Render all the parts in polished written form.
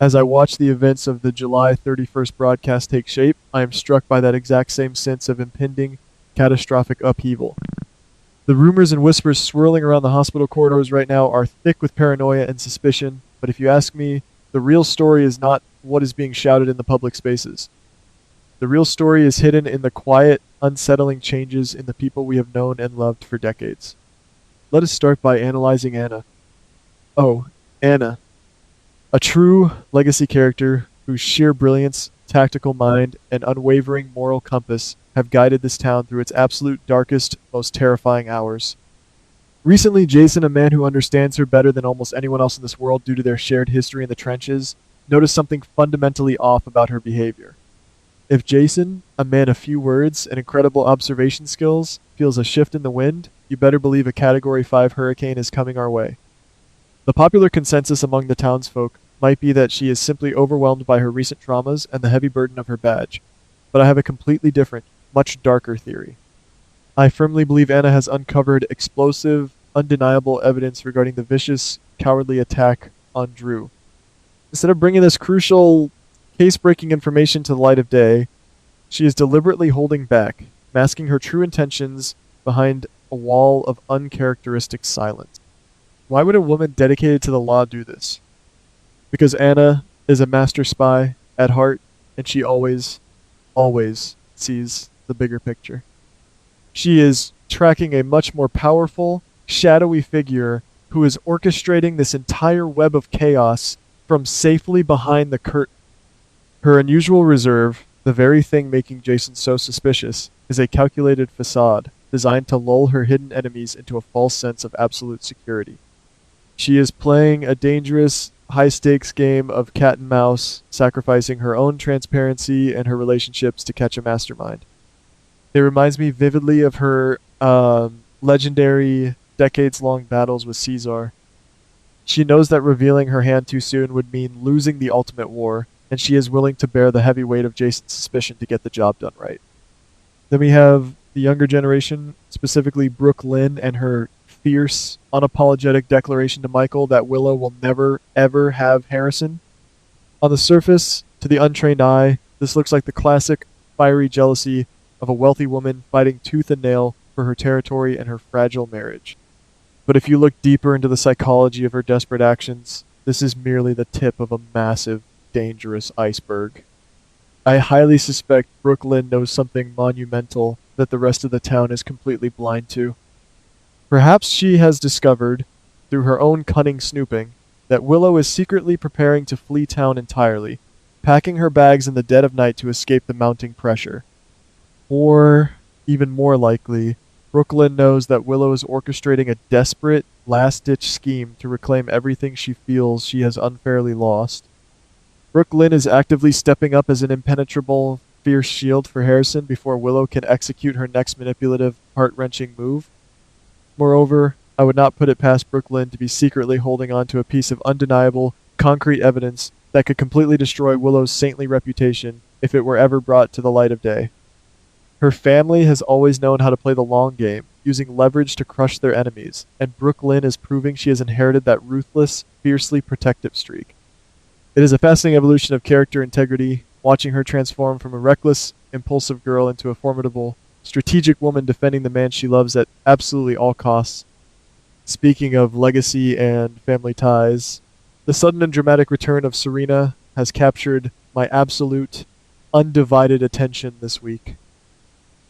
As I watch the events of the July 31st broadcast take shape, I am struck by that exact same sense of impending, catastrophic upheaval. The rumors and whispers swirling around the hospital corridors right now are thick with paranoia and suspicion, but if you ask me, the real story is not what is being shouted in the public spaces. The real story is hidden in the quiet, unsettling changes in the people we have known and loved for decades. Let us start by analyzing Anna. Oh, Anna. A true legacy character whose sheer brilliance, tactical mind, and unwavering moral compass have guided this town through its absolute darkest, most terrifying hours. Recently, Jason, a man who understands her better than almost anyone else in this world due to their shared history in the trenches, noticed something fundamentally off about her behavior. If Jason, a man of few words and incredible observation skills, feels a shift in the wind, you better believe a Category 5 hurricane is coming our way. The popular consensus among the townsfolk might be that she is simply overwhelmed by her recent traumas and the heavy burden of her badge, but I have a completely different, much darker theory. I firmly believe Anna has uncovered explosive, undeniable evidence regarding the vicious, cowardly attack on Drew. Instead of bringing this crucial, case-breaking information to the light of day, she is deliberately holding back, masking her true intentions behind a wall of uncharacteristic silence. Why would a woman dedicated to the law do this? Because Anna is a master spy at heart, and she always, always sees the bigger picture. She is tracking a much more powerful, shadowy figure who is orchestrating this entire web of chaos from safely behind the curtain. Her unusual reserve, the very thing making Jason so suspicious, is a calculated facade designed to lull her hidden enemies into a false sense of absolute security. She is playing a dangerous, high-stakes game of cat and mouse, sacrificing her own transparency and her relationships to catch a mastermind. It reminds me vividly of her legendary, decades-long battles with Caesar. She knows that revealing her hand too soon would mean losing the ultimate war, and she is willing to bear the heavy weight of Jason's suspicion to get the job done right. Then we have the younger generation, specifically Brook Lynn and her fierce, unapologetic declaration to Michael that Willow will never, ever have Harrison. On the surface, to the untrained eye, this looks like the classic fiery jealousy of a wealthy woman fighting tooth and nail for her territory and her fragile marriage. But if you look deeper into the psychology of her desperate actions, this is merely the tip of a massive, dangerous iceberg. I highly suspect Brook Lynn knows something monumental that the rest of the town is completely blind to. Perhaps she has discovered, through her own cunning snooping, that Willow is secretly preparing to flee town entirely, packing her bags in the dead of night to escape the mounting pressure. Or, even more likely, Brook Lynn knows that Willow is orchestrating a desperate, last-ditch scheme to reclaim everything she feels she has unfairly lost. Brook Lynn is actively stepping up as an impenetrable, fierce shield for Harrison before Willow can execute her next manipulative, heart-wrenching move. Moreover, I would not put it past Brook Lynn to be secretly holding on to a piece of undeniable, concrete evidence that could completely destroy Willow's saintly reputation if it were ever brought to the light of day. Her family has always known how to play the long game, using leverage to crush their enemies, and Brook Lynn is proving she has inherited that ruthless, fiercely protective streak. It is a fascinating evolution of character integrity, watching her transform from a reckless, impulsive girl into a formidable, strategic woman defending the man she loves at absolutely all costs. Speaking of legacy and family ties, the sudden and dramatic return of Serena has captured my absolute, undivided attention this week.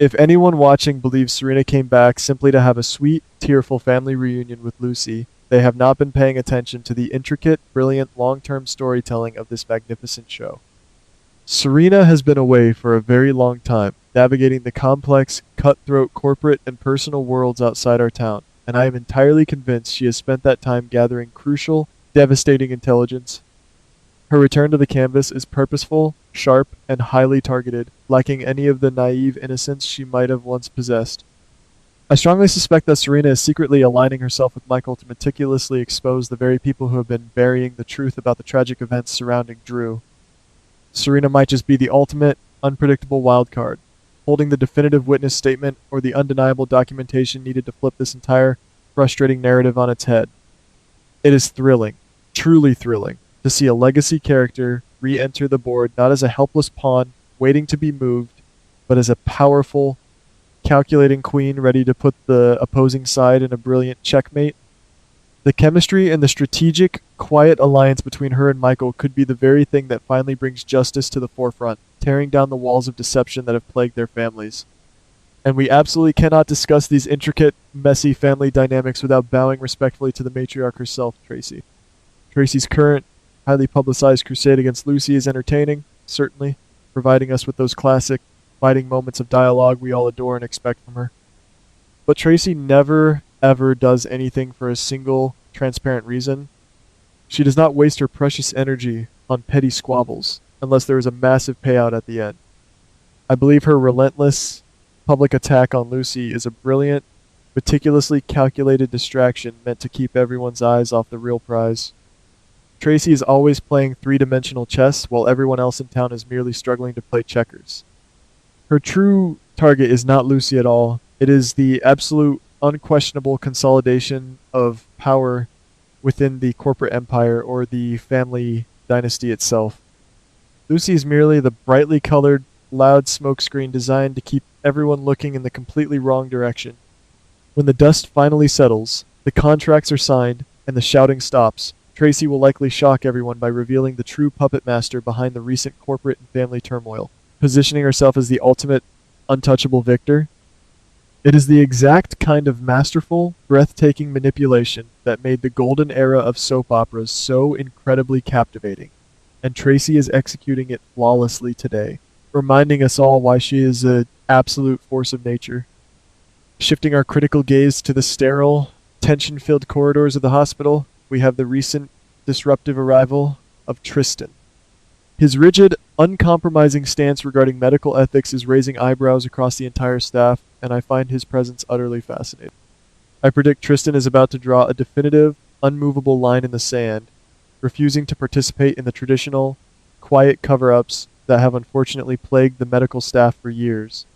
If anyone watching believes Serena came back simply to have a sweet, tearful family reunion with Lucy, they have not been paying attention to the intricate, brilliant, long-term storytelling of this magnificent show. Serena has been away for a very long time, navigating the complex, cutthroat corporate and personal worlds outside our town, and I am entirely convinced she has spent that time gathering crucial, devastating intelligence. Her return to the canvas is purposeful, sharp, and highly targeted, lacking any of the naive innocence she might have once possessed. I strongly suspect that Serena is secretly aligning herself with Michael to meticulously expose the very people who have been burying the truth about the tragic events surrounding Drew. Serena might just be the ultimate, unpredictable wild card, holding the definitive witness statement or the undeniable documentation needed to flip this entire frustrating narrative on its head. It is thrilling, truly thrilling, to see a legacy character re-enter the board not as a helpless pawn waiting to be moved, but as a powerful, calculating queen ready to put the opposing side in a brilliant checkmate. The chemistry and the strategic, quiet alliance between her and Michael could be the very thing that finally brings justice to the forefront, tearing down the walls of deception that have plagued their families. And we absolutely cannot discuss these intricate, messy family dynamics without bowing respectfully to the matriarch herself, Tracy. Tracy's current, highly publicized crusade against Lucy is entertaining, certainly, providing us with those classic, biting moments of dialogue we all adore and expect from her. But Tracy never, ever does anything for a single, transparent reason. She does not waste her precious energy on petty squabbles, unless there is a massive payout at the end. I believe her relentless, public attack on Lucy is a brilliant, meticulously calculated distraction meant to keep everyone's eyes off the real prize. Tracy is always playing three-dimensional chess while everyone else in town is merely struggling to play checkers. Her true target is not Lucy at all. It is the absolute, unquestionable consolidation of power within the corporate empire or the family dynasty itself. Lucy is merely the brightly colored, loud smokescreen designed to keep everyone looking in the completely wrong direction. When the dust finally settles, the contracts are signed, and the shouting stops, Tracy will likely shock everyone by revealing the true puppet master behind the recent corporate and family turmoil, positioning herself as the ultimate, untouchable victor. It is the exact kind of masterful, breathtaking manipulation that made the golden era of soap operas so incredibly captivating, and Tracy is executing it flawlessly today, reminding us all why she is an absolute force of nature. Shifting our critical gaze to the sterile, tension-filled corridors of the hospital, we have the recent disruptive arrival of Tristan. His rigid, uncompromising stance regarding medical ethics is raising eyebrows across the entire staff, and I find his presence utterly fascinating. I predict Tristan is about to draw a definitive, unmovable line in the sand, refusing to participate in the traditional, quiet cover-ups that have unfortunately plagued the medical staff for years.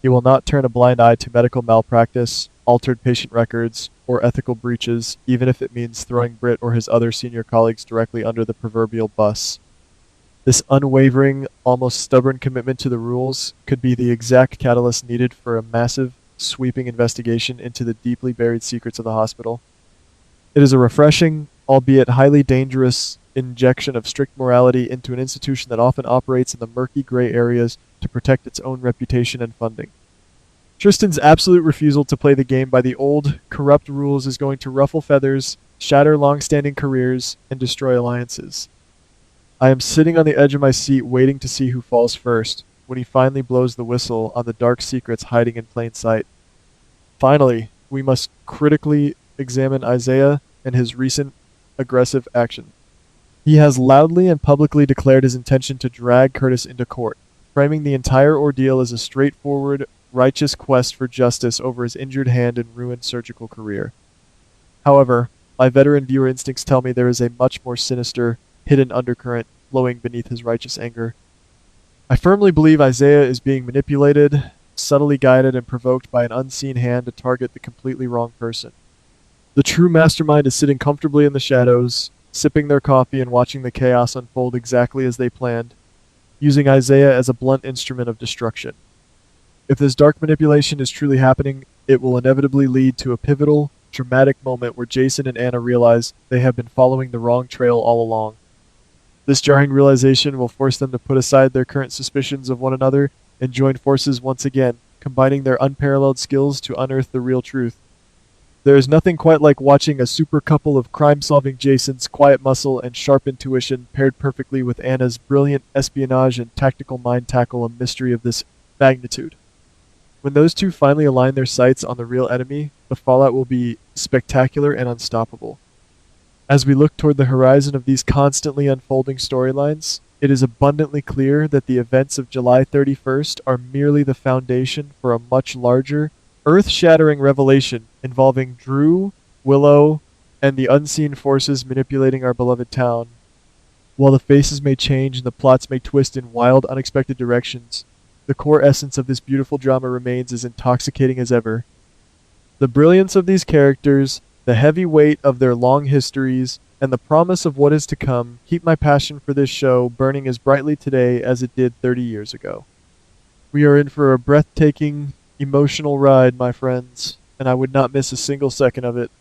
He will not turn a blind eye to medical malpractice, altered patient records, or ethical breaches, even if it means throwing Britt or his other senior colleagues directly under the proverbial bus. This unwavering, almost stubborn commitment to the rules could be the exact catalyst needed for a massive, sweeping investigation into the deeply buried secrets of the hospital. It is a refreshing, albeit highly dangerous, injection of strict morality into an institution that often operates in the murky gray areas to protect its own reputation and funding. Tristan's absolute refusal to play the game by the old, corrupt rules is going to ruffle feathers, shatter long-standing careers, and destroy alliances. I am sitting on the edge of my seat waiting to see who falls first, when he finally blows the whistle on the dark secrets hiding in plain sight. Finally, we must critically examine Isaiah and his recent aggressive action. He has loudly and publicly declared his intention to drag Curtis into court, framing the entire ordeal as a straightforward, righteous quest for justice over his injured hand and ruined surgical career. However, my veteran viewer instincts tell me there is a much more sinister, hidden undercurrent flowing beneath his righteous anger. I firmly believe Isaiah is being manipulated, subtly guided and provoked by an unseen hand to target the completely wrong person. The true mastermind is sitting comfortably in the shadows, sipping their coffee and watching the chaos unfold exactly as they planned, using Isaiah as a blunt instrument of destruction. If this dark manipulation is truly happening, it will inevitably lead to a pivotal, dramatic moment where Jason and Anna realize they have been following the wrong trail all along. This jarring realization will force them to put aside their current suspicions of one another and join forces once again, combining their unparalleled skills to unearth the real truth. There is nothing quite like watching a super couple of crime-solving Jason's quiet muscle and sharp intuition paired perfectly with Anna's brilliant espionage and tactical mind tackle a mystery of this magnitude. When those two finally align their sights on the real enemy, the fallout will be spectacular and unstoppable. As we look toward the horizon of these constantly unfolding storylines, it is abundantly clear that the events of July 31st are merely the foundation for a much larger, earth-shattering revelation involving Drew, Willow, and the unseen forces manipulating our beloved town. While the faces may change and the plots may twist in wild, unexpected directions, the core essence of this beautiful drama remains as intoxicating as ever. The brilliance of these characters, The heavy weight of their long histories and the promise of what is to come keep my passion for this show burning as brightly today as it did 30 years ago. We are in for a breathtaking, emotional ride, my friends, and I would not miss a single second of it.